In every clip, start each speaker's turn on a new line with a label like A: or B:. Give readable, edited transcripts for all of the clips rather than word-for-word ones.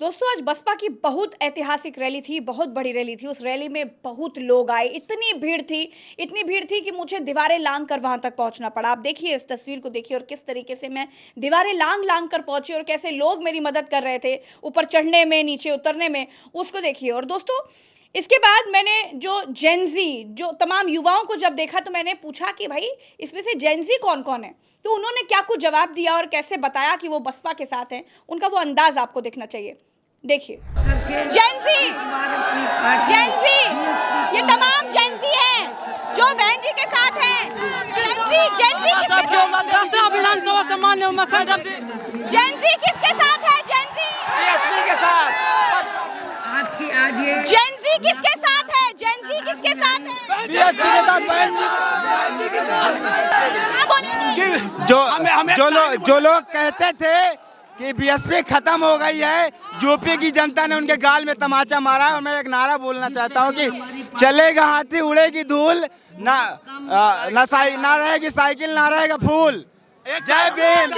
A: दोस्तों आज बसपा की बहुत ऐतिहासिक रैली थी, बहुत बड़ी रैली थी। उस रैली में बहुत लोग आए, इतनी भीड़ थी कि मुझे दीवारें लांग कर वहां तक पहुंचना पड़ा। आप देखिए, इस तस्वीर को देखिए और किस तरीके से मैं दीवारें लांग लांग कर पहुंची और कैसे लोग मेरी मदद कर रहे थे ऊपर चढ़ने में, नीचे उतरने में, उसको देखिए। और दोस्तों इसके बाद मैंने जो जेनजी, जो तमाम युवाओं को जब देखा तो मैंने पूछा कि भाई इसमें से जेनजी कौन कौन है, तो उन्होंने क्या कुछ जवाब दिया और कैसे बताया कि वो बसपा के साथ हैं। उनका वो अंदाज आपको देखना चाहिए। देखिए, जेनजी, ये तमाम जेनजी हैं जो बहन जी के साथ हैं। जेनजी
B: विधानसभा सम्मान्य
A: जेनजी किसके साथ है? जेनजी
B: बीएसपी के साथ।
C: आपकी आज ये
A: जेनजी किसके साथ है? जेनजी किसके साथ है?
B: बीएसपी के साथ बहन जी के
A: क्या बोलेंगे?
D: जो लोग कहते थे कि बीएसपी खत्म हो गई है, यूपी की जनता ने उनके गाल में तमाचा मारा है। और मैं एक नारा बोलना चाहता हूँ कि चलेगा हाथी उड़ेगी धूल, ना रहेगी साइकिल, ना रहेगा फूल। जय भीम।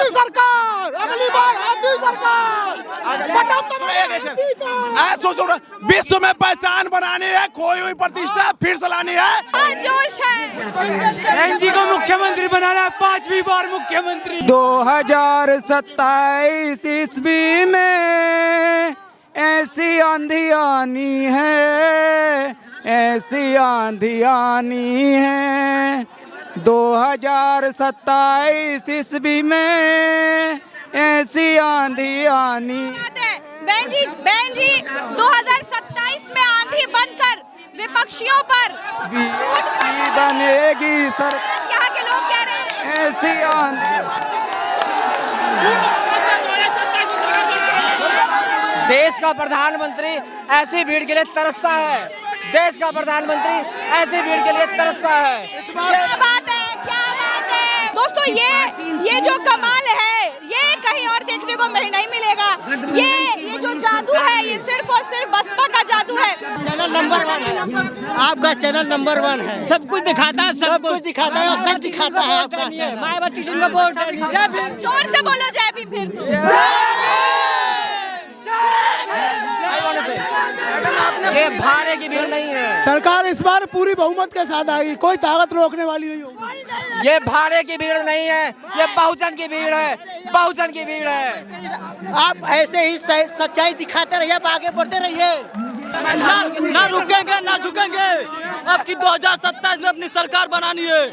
B: सरकार अगली बार आती सरकार। विश्व में पहचान बनानी है, खोई हुई प्रतिष्ठा फिर से लानी है।
A: जोश है।
B: एनजी को मुख्यमंत्री बनाना है, 5वीं बार मुख्यमंत्री।
E: 2027 ईस्वी में ऐसी आंधी आनी है, ऐसी आंधी आनी है। 2027 ईस्वी में ऐसी आंधी आनी।
A: बहन जी 2027 में आंधी बनकर विपक्षियों पर
E: बनेगी सर,
A: यहाँ के लोग कह रहे हैं
E: ऐसी आंधी।
B: देश का प्रधानमंत्री ऐसी भीड़ के लिए तरसता है। देश का प्रधानमंत्री ऐसी भीड़ के लिए तरसता है।
A: क्या बात है, क्या बात है। दोस्तों ये जो कमाल है ये कहीं और देखने को नहीं मिलेगा। ये जो जादू है ये सिर्फ और सिर्फ बसपा का जादू है।
F: चैनल नंबर 1 है आपका, चैनल नंबर 1 है।
B: सब कुछ दिखाता है,
F: सब कुछ दिखाता है और सच दिखाता है आपका चैनल।
B: मायावती जी को वोट
A: जोर से बोलो जय भीम फिर तो।
B: ये भाड़े की भीड़ नहीं है।
F: सरकार इस बार पूरी बहुमत के साथ आएगी, कोई ताकत रोकने वाली नहीं होगी।
B: ये भाड़े की भीड़ नहीं है, ये बहुजन की भीड़ है, बहुजन की भीड़ है।
F: आप ऐसे ही सच्चाई दिखाते रहिए, आप आगे बढ़ते रहिए।
B: ना रुकेंगे ना झुकेंगे। अब की 2027 में अपनी सरकार बनानी है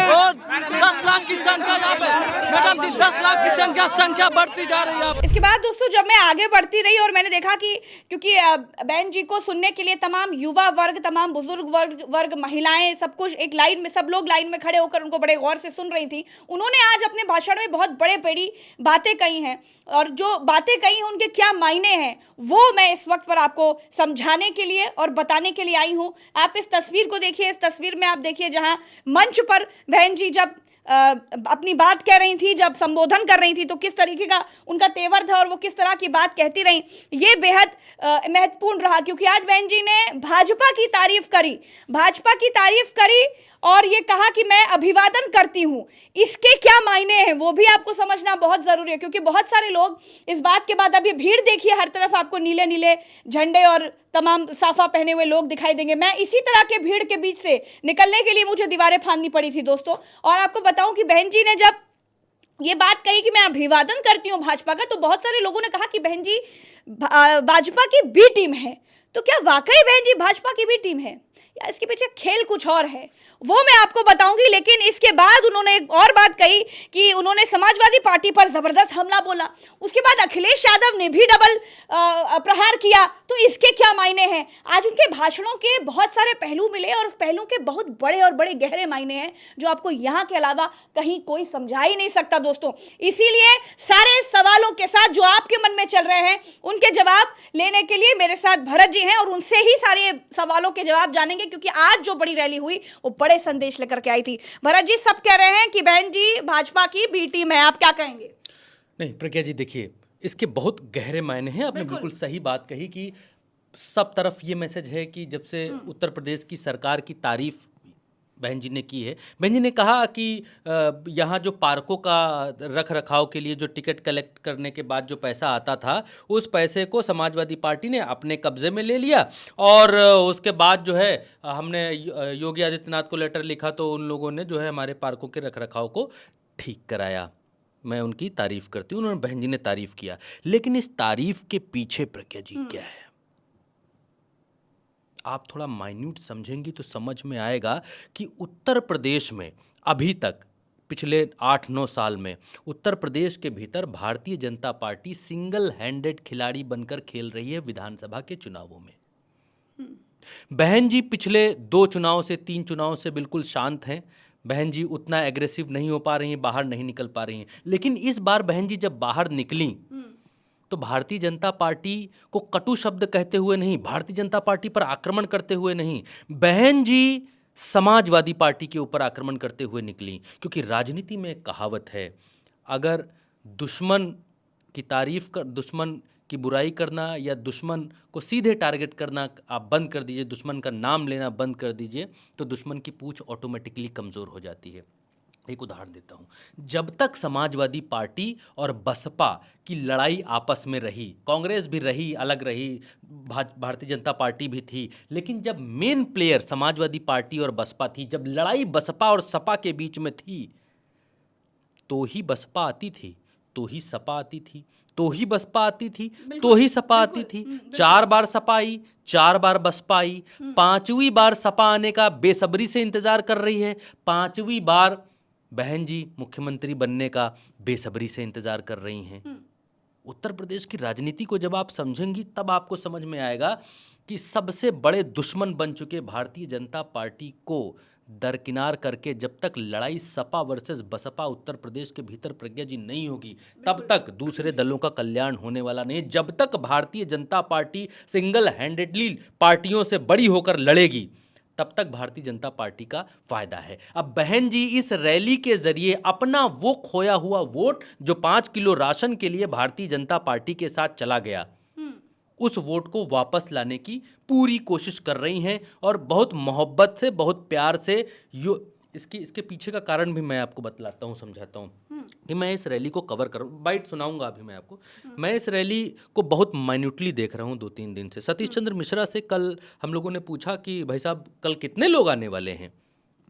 B: और 10 लाख की संख्या यहाँ पे मैडम जी 10 लाख की संख्या बढ़ती जा रही है।
A: इसके बाद दोस्तों जब मैं आगे बढ़ती रही और मैंने देखा कि क्योंकि बहन जी को सुनने के लिए तमाम युवा वर्ग, तमाम बुजुर्ग वर्ग, महिलाएं, सब कुछ एक लाइन में, सब लोग लाइन में खड़े होकर उनको बड़े गौर से सुन रही थी। उन्होंने आज अपने भाषण में बहुत बड़ी बातें कही हैं और जो बातें कही हैं उनके क्या मायने हैं वो मैं इस वक्त पर आपको समझाने के लिए और बताने के लिए आई हूं। आप इस तस्वीर को देखिए। इस तस्वीर में आप देखिए जहां मंच पर बहन जी जब अपनी बात कह रही थी, जब संबोधन कर रही थी तो किस तरीके का उनका तेवर था और वो किस तरह की बात कहती रही, ये बेहद महत्वपूर्ण रहा। क्योंकि आज बहन जी ने भाजपा की तारीफ करी और ये कहा कि मैं अभिवादन करती हूं। इसके क्या मायने हैं वो भी आपको समझना बहुत जरूरी है, क्योंकि बहुत सारे लोग इस बात के बाद, अभी भीड़ देखिए, हर तरफ आपको नीले नीले झंडे और तमाम साफा पहने हुए लोग दिखाई देंगे। मैं इसी तरह के भीड़ के बीच से निकलने के लिए मुझे दीवारें फांदनी पड़ी थी दोस्तों। और आपको बताऊं कि बहन जी ने जब ये बात कही कि मैं अभिवादन करती हूँ भाजपा का, तो बहुत सारे लोगों ने कहा कि बहन जी भाजपा की बी टीम है। तो क्या वाकई बहन जी भाजपा की बी टीम है या इसके पीछे खेल कुछ और है, वो मैं आपको बताऊंगी। लेकिन इसके बाद उन्होंने एक और बात कही कि उन्होंने समाजवादी पार्टी पर जबरदस्त हमला बोला। उसके बाद अखिलेश यादव ने भी डबल प्रहार किया। तो इसके क्या मायने हैं? आज उनके भाषणों के बहुत सारे पहलू मिले और उस पहलू के बहुत बड़े गहरे मायने हैं जो आपको यहाँ के अलावा कहीं कोई समझा ही नहीं सकता दोस्तों। इसीलिए सारे सवालों के साथ जो आपके मन में चल रहे हैं उनके जवाब लेने के लिए मेरे साथ भरत जी हैं और उनसे ही सारे सवालों के जवाब जानेंगे, क्योंकि आज जो बड़ी रैली हुई वो बड़े संदेश लेकर के आई थी। भरत जी, सब कह रहे हैं कि बहन जी भाजपा की बी टीम है, आप क्या कहेंगे?
G: नहीं प्रज्ञा जी, देखिए इसके बहुत गहरे मायने हैं। आपने बिल्कुल सही बात कही कि सब तरफ ये मैसेज है कि जब से उत्तर प्रदेश की सरकार की तारीफ बहन जी ने की है। बहन जी ने कहा कि यहाँ जो पार्कों का रख रखाव के लिए जो टिकट कलेक्ट करने के बाद जो पैसा आता था, उस पैसे को समाजवादी पार्टी ने अपने कब्जे में ले लिया और उसके बाद जो है हमने योगी आदित्यनाथ को लेटर लिखा तो उन लोगों ने जो है हमारे पार्कों के रख रखाव को ठीक कराया। मैं उनकी तारीफ करती हूँ, उन्होंने बहन जी ने तारीफ किया, लेकिन इस तारीफ के पीछे प्रज्ञा जी क्या है आप थोड़ा माइन्यूट समझेंगी तो समझ में आएगा कि उत्तर प्रदेश में अभी तक पिछले 8-9 साल में उत्तर प्रदेश के भीतर Bharatiya Janata party single handed खिलाड़ी बनकर खेल रही है विधानसभा के चुनावों में। बहन जी पिछले 2 चुनाव से 3 चुनाव से बिल्कुल शांत हैं। बहन जी उतना एग्रेसिव नहीं हो पा रही हैं, बाहर नहीं निकल पा रही हैं, लेकिन इस बार बहन जी जब बाहर निकली तो भारतीय जनता पार्टी को कटु शब्द कहते हुए नहीं, भारतीय जनता पार्टी पर आक्रमण करते हुए नहीं, बहन जी समाजवादी पार्टी के ऊपर आक्रमण करते हुए निकली। क्योंकि राजनीति में एक कहावत है, अगर दुश्मन की तारीफ कर, दुश्मन की बुराई करना या दुश्मन को सीधे टारगेट करना आप बंद कर दीजिए, दुश्मन का नाम लेना बंद कर दीजिए, तो दुश्मन की पूंछ ऑटोमेटिकली कमज़ोर हो जाती है। एक उदाहरण देता हूँ, जब तक समाजवादी पार्टी और बसपा की लड़ाई आपस में रही, कांग्रेस भी रही, अलग रही, भारतीय जनता पार्टी भी थी, लेकिन जब मेन प्लेयर समाजवादी पार्टी और बसपा थी, जब लड़ाई बसपा और सपा के बीच में थी, तो ही बसपा आती थी, तो ही सपा आती थी, तो ही बसपा आती थी, तो ही सपा आती थी। 4 बार सपा आई, 4 बार बसपा आई, 5वीं बार सपा आने का बेसब्री से इंतजार कर रही है, 5वीं बार बहन जी मुख्यमंत्री बनने का बेसब्री से इंतजार कर रही हैं। उत्तर प्रदेश की राजनीति को जब आप समझेंगी तब आपको समझ में आएगा कि सबसे बड़े दुश्मन बन चुके भारतीय जनता पार्टी को दरकिनार करके जब तक लड़ाई सपा वर्सेस बसपा उत्तर प्रदेश के भीतर प्रज्ञा जी नहीं होगी, तब तक दूसरे दलों का कल्याण होने वाला नहीं। जब तक Bharatiya Janata party single handedly पार्टियों से बड़ी होकर लड़ेगी, तब तक भारतीय जनता पार्टी का फायदा है। अब बहन जी इस रैली के जरिए अपना वो खोया हुआ वोट जो 5 किलो राशन के लिए भारतीय जनता पार्टी के साथ चला गया, उस वोट को वापस लाने की पूरी कोशिश कर रही हैं और बहुत मोहब्बत से, बहुत प्यार से। इसके पीछे का कारण भी मैं आपको बतलाता हूँ, समझाता हूँ कि मैं इस रैली को कवर कर, बाइट सुनाऊंगा अभी मैं आपको। मैं इस रैली को बहुत माइन्यूटली देख रहा हूँ 2-3 दिन से। सतीश चंद्र मिश्रा से कल हम लोगों ने पूछा कि भाई साहब कल कितने लोग आने वाले हैं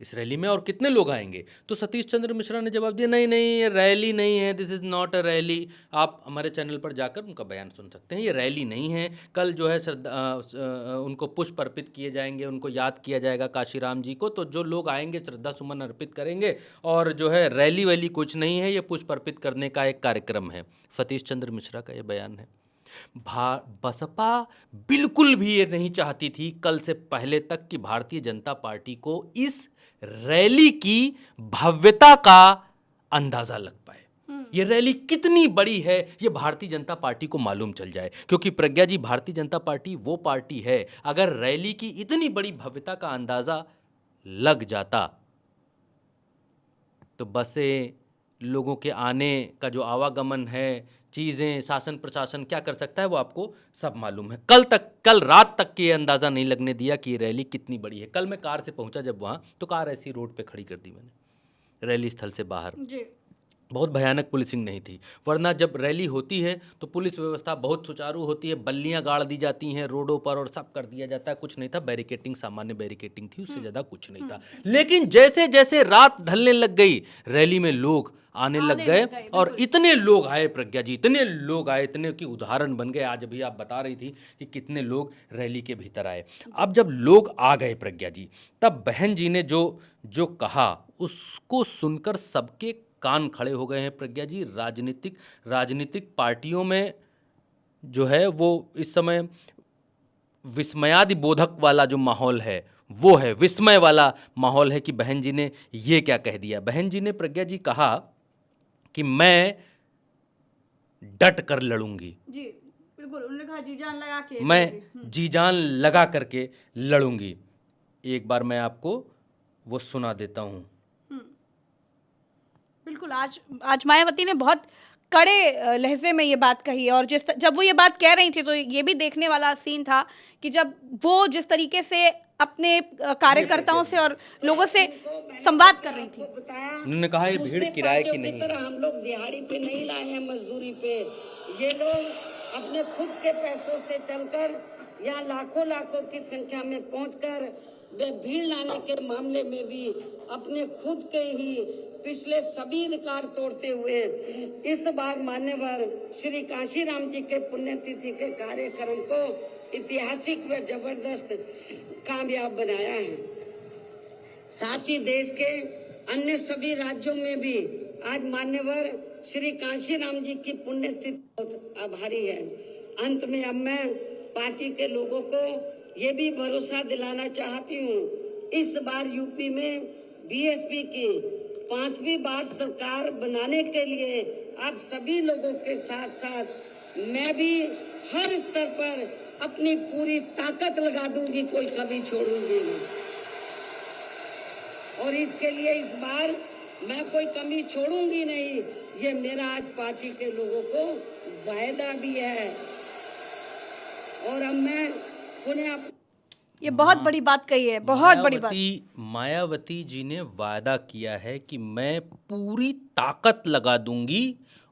G: इस रैली में और कितने लोग आएंगे, तो सतीश चंद्र मिश्रा ने जवाब दिया, नहीं ये रैली नहीं है, this is not a rally. आप हमारे चैनल पर जाकर उनका बयान सुन सकते हैं, ये रैली नहीं है। कल जो है उनको पुष्प अर्पित किए जाएंगे, उनको याद किया जाएगा काशीराम जी को, तो जो लोग आएंगे श्रद्धा सुमन अर्पित करेंगे और जो है रैली वैली कुछ नहीं है, ये पुष्प अर्पित करने का एक कार्यक्रम है। सतीश चंद्र मिश्रा का ये बयान है। बसपा बिल्कुल भी ये नहीं चाहती थी कल से पहले तक कि भारतीय जनता पार्टी को इस रैली की भव्यता का अंदाजा लग पाए। ये रैली कितनी बड़ी है ये भारतीय जनता पार्टी को मालूम चल जाए, क्योंकि प्रज्ञा जी भारतीय जनता पार्टी वो पार्टी है, अगर रैली की इतनी बड़ी भव्यता का अंदाजा लग जाता तो बसें, लोगों के आने का जो आवागमन है, चीज़ें, शासन प्रशासन क्या कर सकता है वो आपको सब मालूम है। कल रात तक के अंदाज़ा नहीं लगने दिया कि ये रैली कितनी बड़ी है। कल मैं कार से पहुंचा जब वहाँ, तो कार ऐसी रोड पे खड़ी कर दी मैंने रैली स्थल से बाहर जी। बहुत भयानक पुलिसिंग नहीं थी, वरना जब रैली होती है तो पुलिस व्यवस्था बहुत सुचारू होती है, बल्लियां गाड़ दी जाती हैं रोडों पर और सब कर दिया जाता है, कुछ नहीं था, बैरिकेटिंग सामान्य बैरिकेटिंग थी, उससे ज़्यादा कुछ नहीं था। लेकिन जैसे जैसे रात ढलने लग गई रैली में लोग आने लग गए और इतने लोग आए प्रज्ञा जी, इतने लोग आए, इतने की उदाहरण बन गए। आज अभी आप बता रही थी कि कितने लोग रैली के भीतर आए। अब जब लोग आ गए प्रज्ञा जी, तब बहन जी ने जो कहा उसको सुनकर सबके कान खड़े हो गए हैं प्रज्ञा जी। राजनीतिक पार्टियों में जो है वो इस समय विस्मयादि बोधक वाला जो माहौल है वो है, विस्मय वाला माहौल है कि बहन जी ने ये क्या कह दिया। बहन जी ने प्रज्ञा जी कहा कि मैं डट कर लड़ूंगी जी, बिल्कुल उन्होंने कहा जी जान लगा के, मैं जी जान लगा करके लड़ूंगी। एक बार मैं आपको वो सुना देता हूं।
A: बिल्कुल आज मायावती ने बहुत कड़े लहजे में ये बात कही, और जब वो ये बात कह रही थी तो ये भी देखने वाला सीन था कि जब वो जिस तरीके से अपने कार्यकर्ताओं से और लोगों से संवाद कर रही थी।
G: उन्होंने कहा ये भीड़ किराए की नहीं है।
C: हम लोग दिहाड़ी पे नहीं लाए हैं, मजदूरी पे। ये लोग अपने खुद के पैसों से चलकर या लाखों लाखों की संख्या में पहुंचकर वे भीड़ लाने के मामले में भी अपने खुद के ही पिछले सभी रिकॉर्ड तोड़ते हुए इस बार मान्यवर श्री कांशीराम जी के पुण्यतिथि के कार्यक्रम को ऐतिहासिक व जबरदस्त कामयाब बनाया है। साथ ही देश के अन्य सभी राज्यों में भी आज मान्यवर श्री कांशीराम जी की पुण्यतिथि बहुत आभारी है। अंत में अब मैं पार्टी के लोगों को ये भी भरोसा दिलाना चाहती हूँ, इस बार यूपी में बीएसपी की 5वीं बार सरकार बनाने के लिए आप सभी लोगों के साथ साथ मैं भी हर स्तर पर अपनी पूरी ताकत लगा दूंगी, कोई कभी छोड़ूंगी नहीं। और इसके लिए इस बार मैं कोई कमी छोड़ूंगी नहीं, ये मेरा आज पार्टी के लोगों को वायदा भी है। और अब मैं उन्हें
A: ये बहुत बड़ी बात कही है, बहुत बड़ी बात।
G: मायावती जी ने वादा किया है कि मैं पूरी ताकत लगा दूंगी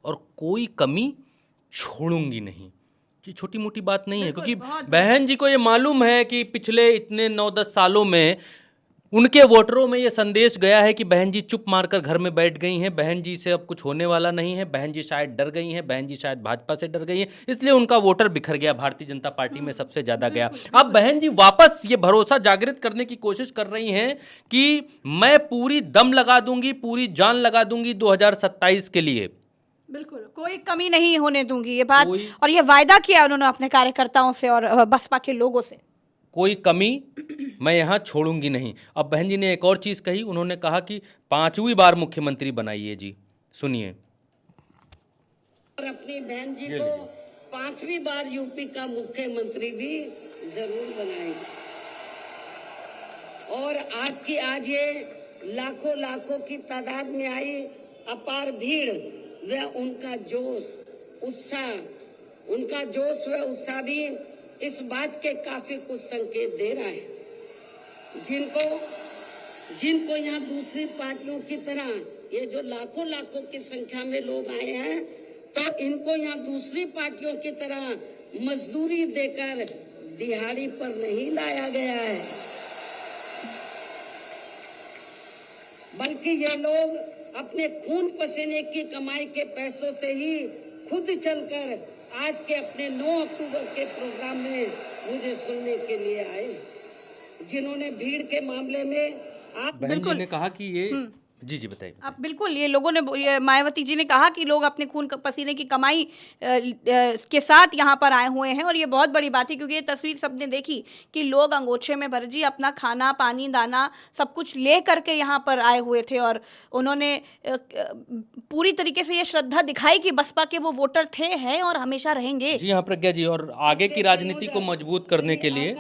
G: और कोई कमी छोड़ूंगी नहीं। ये छोटी मोटी बात नहीं है, क्योंकि बहन जी को ये मालूम है कि पिछले इतने 9-10 सालों में उनके वोटरों में ये संदेश गया है कि बहन जी चुप मारकर घर में बैठ गई हैं, बहन जी से अब कुछ होने वाला नहीं है, बहन जी शायद डर गई हैं, बहन जी शायद भाजपा से डर गई हैं, इसलिए उनका वोटर बिखर गया, भारतीय जनता पार्टी में सबसे ज्यादा गया। अब बहन जी वापस ये भरोसा जागृत करने की कोशिश कर रही हैं कि मैं पूरी दम लगा दूंगी, पूरी जान लगा दूंगी 2027 के लिए,
A: बिल्कुल कोई कमी नहीं होने दूंगी, ये बात। और ये वायदा किया उन्होंने अपने कार्यकर्ताओं से और बसपा के लोगों से,
G: कोई कमी मैं यहाँ छोड़ूंगी नहीं। अब बहन जी ने एक और चीज कही, उन्होंने कहा कि 5वीं बार मुख्यमंत्री बनाइए जी, सुनिए।
C: और अपनी बहन जी को 5वीं बार यूपी का मुख्यमंत्री भी जरूर बनाएंगे। और आपकी आज ये लाखों लाखों की तादाद में आई अपार भीड़ व उनका जोश उत्साह भी इस बात के काफी कुछ संकेत दे रहा है। जिनको यहाँ दूसरी पार्टियों की तरह ये जो लाखों लाखों की संख्या में लोग आए हैं, तो इनको यहाँ दूसरी पार्टियों की तरह मजदूरी देकर दिहाड़ी पर नहीं लाया गया है, बल्कि ये लोग अपने खून पसीने की कमाई के पैसों से ही खुद चलकर आज के अपने 9 अक्टूबर के प्रोग्राम में मुझे सुनने के लिए आए, जिन्होंने भीड़ के मामले में आप
G: बिल्कुल ने कहा कि ये जी बताइए।
A: अब बिल्कुल ये लोगों ने, ये मायावती जी ने कहा कि लोग अपने खून पसीने की कमाई के साथ यहाँ पर आए हुए हैं, और ये बहुत बड़ी बात है, क्योंकि ये तस्वीर सबने देखी कि लोग अंगोछे में भर जी अपना खाना पानी दाना सब कुछ ले करके यहाँ पर आए हुए थे, और उन्होंने पूरी तरीके से ये श्रद्धा दिखाई कि बसपा के वो वोटर थे, हैं और हमेशा रहेंगे।
G: जी हाँ प्रज्ञा जी, और आगे की राजनीति को मजबूत करने के लिए,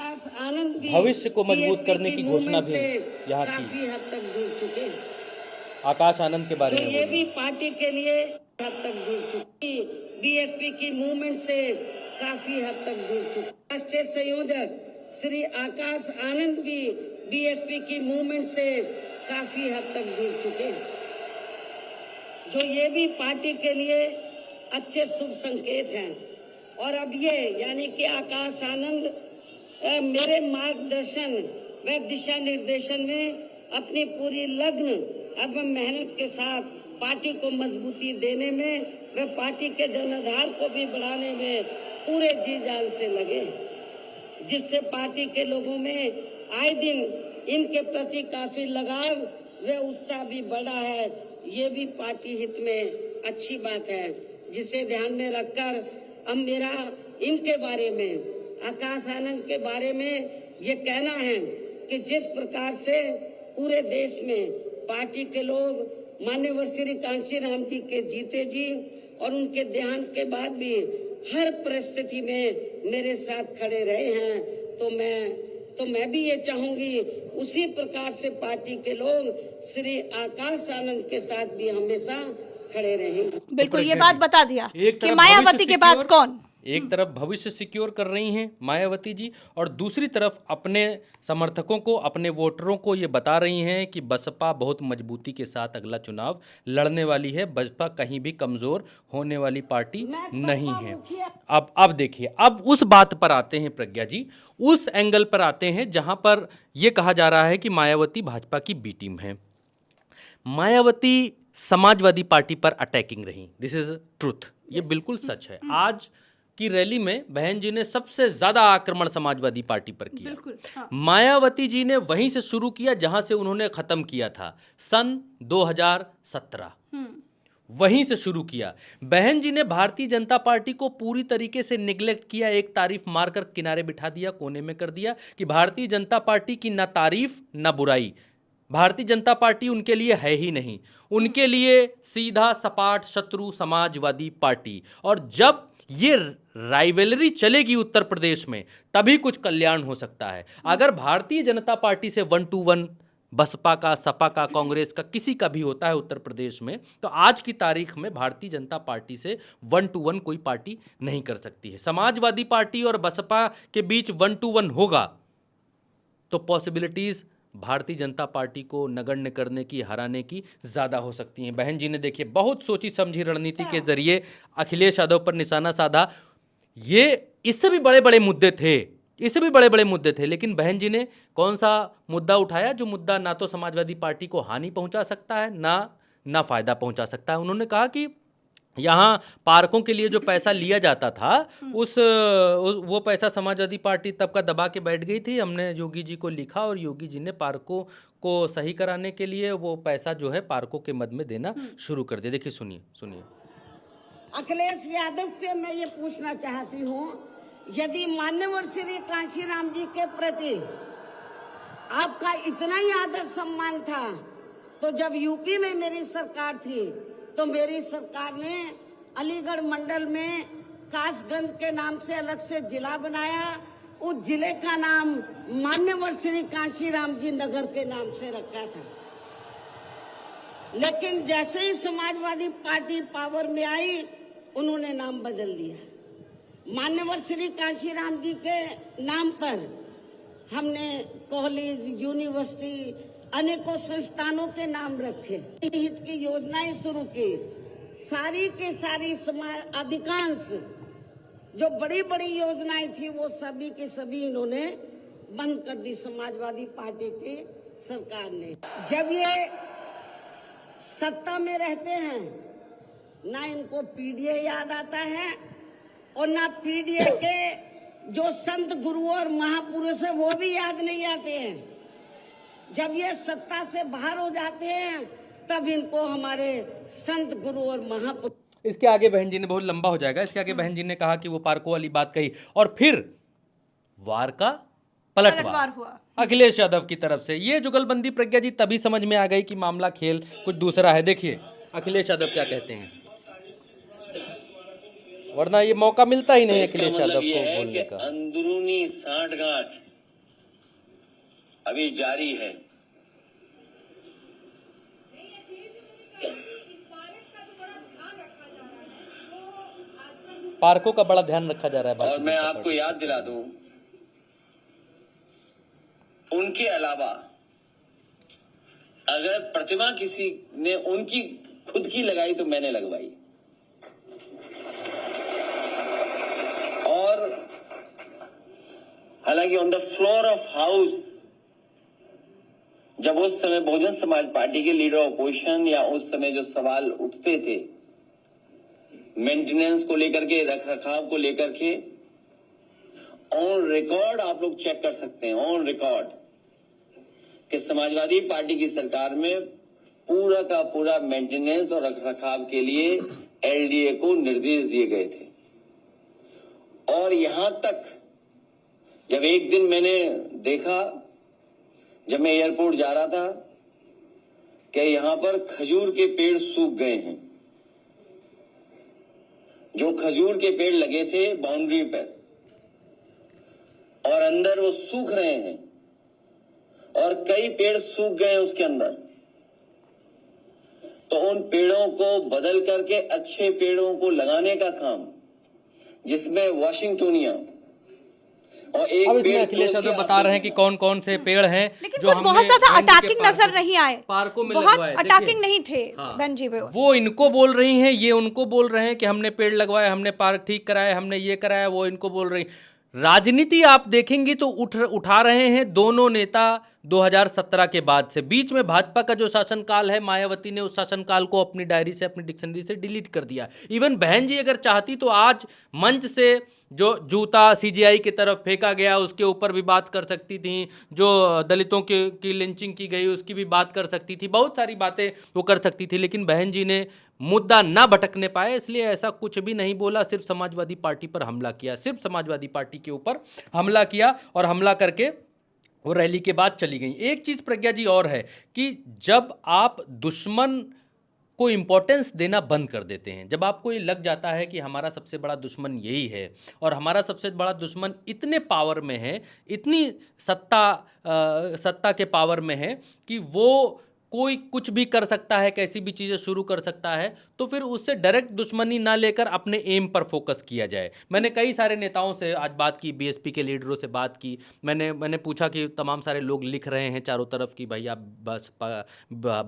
G: भविष्य को मजबूत करने की घोषणा भी यहाँ
C: काफी हद तक जुड़ चुके।
G: आकाश आनंद के बारे में
C: ये भी पार्टी के लिए हद तक जुड़ चुकी, बीएसपी की मूवमेंट से काफी हद तक जुड़ चुकी। राष्ट्रीय संयोजक श्री आकाश आनंद भी बीएसपी की मूवमेंट से काफी हद तक जुड़ चुके, जो ये भी पार्टी के लिए अच्छे शुभ संकेत हैं। और अब ये यानी कि आकाश आनंद मेरे मार्गदर्शन व दिशा निर्देशन में अपनी पूरी लगन अब मेहनत के साथ पार्टी को मजबूती देने में व पार्टी के जनाधार को भी बढ़ाने में पूरे जी जान से लगे, जिससे पार्टी के लोगों में आए दिन इनके प्रति काफी लगाव व उत्साह भी बढ़ा है। ये भी पार्टी हित में अच्छी बात है, जिसे ध्यान में रखकर अब मेरा इनके बारे में, आकाश आनंद के बारे में ये कहना है कि जिस प्रकार से पूरे देश में पार्टी के लोग माननीय श्री कांशीराम जी के जीते जी और उनके देहांत के बाद भी हर परिस्थिति में मेरे साथ खड़े रहे हैं, तो मैं भी ये चाहूंगी उसी प्रकार से पार्टी के लोग श्री आकाश आनंद के साथ भी हमेशा खड़े रहेंगे।
A: बिल्कुल ये बात बता दिया कि मायावती के बाद कौन,
G: एक तरफ भविष्य सिक्योर कर रही हैं मायावती जी, और दूसरी तरफ अपने समर्थकों को, अपने वोटरों को ये बता रही हैं कि बसपा बहुत मजबूती के साथ अगला चुनाव लड़ने वाली है, बसपा कहीं भी कमज़ोर होने वाली पार्टी नहीं है। अब देखिए, अब उस बात पर आते हैं प्रज्ञा जी, उस एंगल पर आते हैं जहां पर यह कहा जा रहा है कि मायावती भाजपा की बी टीम है। मायावती समाजवादी पार्टी पर अटैकिंग रही, दिस इज ट्रुथ, ये बिल्कुल सच है। आज की रैली में बहन जी ने सबसे ज्यादा आक्रमण समाजवादी पार्टी पर किया। मायावती जी ने वहीं से शुरू किया जहां से उन्होंने खत्म किया था सन 2017, वहीं से शुरू किया। बहन जी ने भारतीय जनता पार्टी को पूरी तरीके से निगलेक्ट किया, एक तारीफ मारकर किनारे बिठा दिया, कोने में कर दिया कि भारतीय जनता पार्टी की ना तारीफ ना बुराई, भारतीय जनता पार्टी उनके लिए है ही नहीं, उनके लिए सीधा सपाट शत्रु समाजवादी पार्टी। और जब ये राइवलरी चलेगी उत्तर प्रदेश में तभी कुछ कल्याण हो सकता है। अगर भारतीय जनता पार्टी से 1-to-1 बसपा का, सपा का, कांग्रेस का, किसी का भी होता है उत्तर प्रदेश में, तो आज की तारीख में भारतीय जनता पार्टी से 1-to-1 कोई पार्टी नहीं कर सकती है। समाजवादी पार्टी और बसपा के बीच 1-to-1 होगा तो पॉसिबिलिटीज भारतीय जनता पार्टी को नगण्य करने की, हराने की ज़्यादा हो सकती हैं। बहन जी ने देखिए बहुत सोची समझी रणनीति के जरिए अखिलेश यादव पर निशाना साधा। ये इससे भी बड़े बड़े मुद्दे थे, इससे भी बड़े बड़े मुद्दे थे, लेकिन बहन जी ने कौन सा मुद्दा उठाया जो मुद्दा ना तो समाजवादी पार्टी को हानि पहुंचा सकता है ना फायदा पहुंचा सकता है। उन्होंने कहा कि यहाँ पार्कों के लिए जो पैसा लिया जाता था वो पैसा समाजवादी पार्टी तब का दबा के बैठ गई थी। हमने योगी जी को लिखा और योगी जी ने पार्कों को सही कराने के लिए वो पैसा जो है पार्कों के मद में देना शुरू कर दिया। देखिए, सुनिए।
C: अखिलेश यादव से मैं ये पूछना चाहती हूँ, यदि मान्यवर श्री कांशीराम जी के प्रति आपका इतना ही आदर सम्मान था, तो जब यूपी में मेरी सरकार थी तो मेरी सरकार ने अलीगढ़ मंडल में कासगंज के नाम से अलग से जिला बनाया, उस जिले का नाम मान्यवर श्री कांशीराम जी नगर के नाम से रखा था। लेकिन जैसे ही समाजवादी पार्टी पावर में आई, उन्होंने नाम बदल दिया। मान्यवर श्री कांशीराम जी के नाम पर हमने कॉलेज, यूनिवर्सिटी, अनेकों संस्थानों के नाम रखे, हित की योजनाएं शुरू की। सारी के सारी अधिकांश जो बड़ी बड़ी योजनाएं थी वो सभी के सभी इन्होंने बंद कर दी समाजवादी पार्टी की सरकार ने। जब ये सत्ता में रहते हैं, ना इनको पीडीए याद आता है और ना पीडीए के जो संत गुरुओं और महापुरुष है वो भी याद नहीं आते हैं। जब ये सत्ता से बाहर हो जाते हैं तब इनको हमारे संत गुरु और महापुरुष।
G: इसके आगे बहन जी ने, बहुत लंबा हो जाएगा, इसके आगे बहन जी ने कहा कि वो पार्कों वाली बात कही और फिर वार का पलटवार हुआ अखिलेश यादव की तरफ से। ये जुगलबंदी प्रज्ञा जी तभी समझ में आ गई कि मामला खेल कुछ दूसरा है। देखिए अखिलेश यादव क्या कहते हैं, वरना ये मौका मिलता ही नहीं अखिलेश यादव को बोलने का।
H: अंदरूनी सांठगांठ अभी जारी है।
G: पार्कों का बड़ा ध्यान रखा जा रहा है।
H: और मैं आपको याद दिला दूं, उनके अलावा अगर प्रतिमा किसी ने उनकी खुद की लगाई तो मैंने लगवाई। और हालांकि on the floor of house जब उस समय बहुजन समाज पार्टी के लीडर ऑपोजिशन या उस समय जो सवाल उठते थे मेंटेनेंस को लेकर के, रखरखाव को लेकर के, ऑन रिकॉर्ड आप लोग चेक कर सकते हैं, ऑन रिकॉर्ड, कि समाजवादी पार्टी की सरकार में पूरा का पूरा मेंटेनेंस और रखरखाव के लिए एलडीए को निर्देश दिए गए थे। और यहां तक जब एक दिन मैंने देखा, जब मैं एयरपोर्ट जा रहा था, कि यहां पर खजूर के पेड़ सूख गए हैं। जो खजूर के पेड़ लगे थे बाउंड्री पर और अंदर वो सूख रहे हैं, और कई पेड़ सूख गए उसके अंदर, तो उन पेड़ों को बदल करके अच्छे पेड़ों को लगाने का काम जिसमें वाशिंगटोनिया और एक
G: अब इसमें
H: पेड़
G: अखिलेश
H: क्रोसिया
G: यादव बता रहे हैं कि कौन कौन से पेड़ हैं
A: लेकिन
G: जो
A: कुछ
G: हमने
A: बहुत ज्यादा
G: बहन जी के
A: अटैकिंग नजर नहीं आए,
G: पार्कों में
A: बहुत
G: लगवाए।
A: अटैकिंग
G: देखिए,
A: नहीं थे
G: हाँ,
A: बहन जी पे।
G: वो इनको बोल रही हैं, ये उनको बोल रहे हैं कि हमने पेड़ लगवाए, हमने पार्क ठीक कराए, हमने ये कराया, वो इनको बोल रही। राजनीति आप देखेंगी तो उठा रहे हैं दोनों नेता 2017 के बाद से। बीच में भाजपा का जो शासनकाल है, मायावती ने उस शासनकाल को अपनी डायरी से, अपनी डिक्शनरी से डिलीट कर दिया। इवन बहन जी अगर चाहती तो आज मंच से जो जूता सीजीआई की तरफ फेंका गया उसके ऊपर भी बात कर सकती थी, जो दलितों की लिंचिंग की गई उसकी भी बात कर सकती थी, बहुत सारी बातें वो कर सकती थी, लेकिन बहन जी ने मुद्दा ना भटकने पाए इसलिए ऐसा कुछ भी नहीं बोला। सिर्फ समाजवादी पार्टी पर हमला किया, सिर्फ समाजवादी पार्टी के ऊपर हमला किया और हमला करके वो रैली के बाद चली गई। एक चीज़ प्रज्ञा जी और है कि जब आप दुश्मन को इम्पोर्टेंस देना बंद कर देते हैं, जब आपको ये लग जाता है कि हमारा सबसे बड़ा दुश्मन यही है और हमारा सबसे बड़ा दुश्मन इतने पावर में है, इतनी सत्ता के पावर में है कि वो कोई कुछ भी कर सकता है, कैसी भी चीज़ें शुरू कर सकता है, तो फिर उससे डायरेक्ट दुश्मनी ना लेकर अपने एम पर फोकस किया जाए। मैंने कई सारे नेताओं से आज बात की, बीएसपी के लीडरों से बात की, मैंने पूछा कि तमाम सारे लोग लिख रहे हैं चारों तरफ कि भाई आप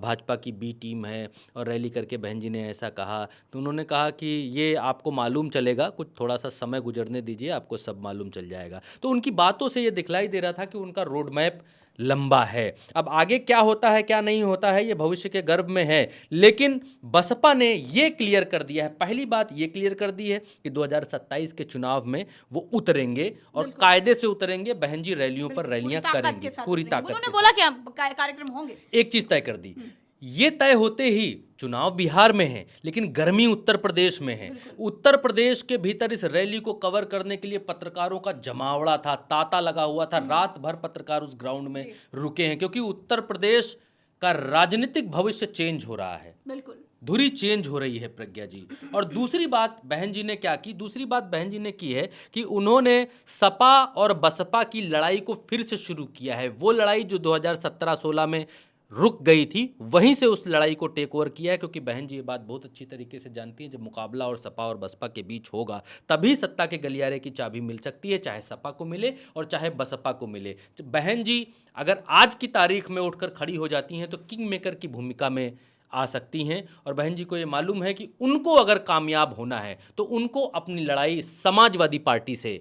G: भाजपा की बी टीम है और रैली करके बहन जी ने ऐसा कहा, तो उन्होंने कहा कि ये आपको मालूम चलेगा, कुछ थोड़ा सा समय गुजरने दीजिए, आपको सब मालूम चल जाएगा। तो उनकी बातों से ये दिखलाई दे रहा था कि उनका रोड मैप लंबा है। अब आगे क्या होता है क्या नहीं होता है ये भविष्य के गर्भ में है, लेकिन बसपा ने ये क्लियर कर दिया है, पहली बात ये क्लियर कर दी है कि 2027 के चुनाव में वो उतरेंगे और कायदे से उतरेंगे। बहन जी रैलियों पर रैलियां करेंगी पूरी ताकत।
A: उन्होंने बोला कि कार्यक्रम होंगे।
G: एक चीज तय कर दी, ये तय होते ही चुनाव बिहार में है लेकिन गर्मी उत्तर प्रदेश में है। उत्तर प्रदेश के भीतर इस रैली को कवर करने के लिए पत्रकारों का जमावड़ा था, तांता लगा हुआ था, रात भर पत्रकार उस ग्राउंड में रुके हैं क्योंकि उत्तर प्रदेश का राजनीतिक भविष्य चेंज हो रहा है,
A: बिल्कुल
G: धुरी चेंज हो रही है प्रज्ञा जी। और दूसरी बात बहन जी ने क्या की, दूसरी बात बहन जी ने की है कि उन्होंने सपा और बसपा की लड़ाई को फिर से शुरू किया है। वो लड़ाई जो 2017-16 में रुक गई थी वहीं से उस लड़ाई को टेक ओवर किया है, क्योंकि बहन जी ये बात बहुत अच्छी तरीके से जानती हैं, जब मुकाबला और सपा और बसपा के बीच होगा तभी सत्ता के गलियारे की चाबी मिल सकती है, चाहे सपा को मिले और चाहे बसपा को मिले। बहन जी अगर आज की तारीख में उठकर खड़ी हो जाती हैं तो किंग मेकर की भूमिका में आ सकती हैं। और बहन जी को ये मालूम है कि उनको अगर कामयाब होना है तो उनको अपनी लड़ाई समाजवादी पार्टी से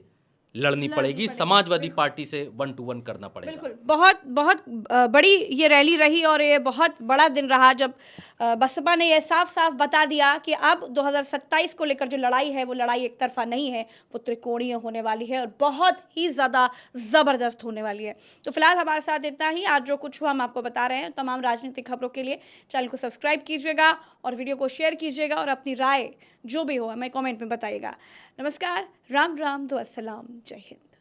G: लड़नी पड़ेगी, समाजवादी पार्टी से 1-to-1 करना पड़ेगा।
A: बिल्कुल, बहुत बहुत बड़ी ये रैली रही और ये बहुत बड़ा दिन रहा जब बसपा ने ये साफ साफ बता दिया कि अब 2027 को लेकर जो लड़ाई है वो लड़ाई एक तरफा नहीं है, वो त्रिकोणीय होने वाली है और बहुत ही ज़्यादा ज़बरदस्त होने वाली है। तो फिलहाल हमारे साथ इतना ही। आज जो कुछ हुआ हम आपको बता रहे हैं। तमाम राजनीतिक खबरों के लिए चैनल को सब्सक्राइब कीजिएगा और वीडियो को शेयर कीजिएगा और अपनी राय जो भी हो हमें कमेंट में बताइएगा। नमस्कार, राम राम, दो अस्सलाम, जय हिंद।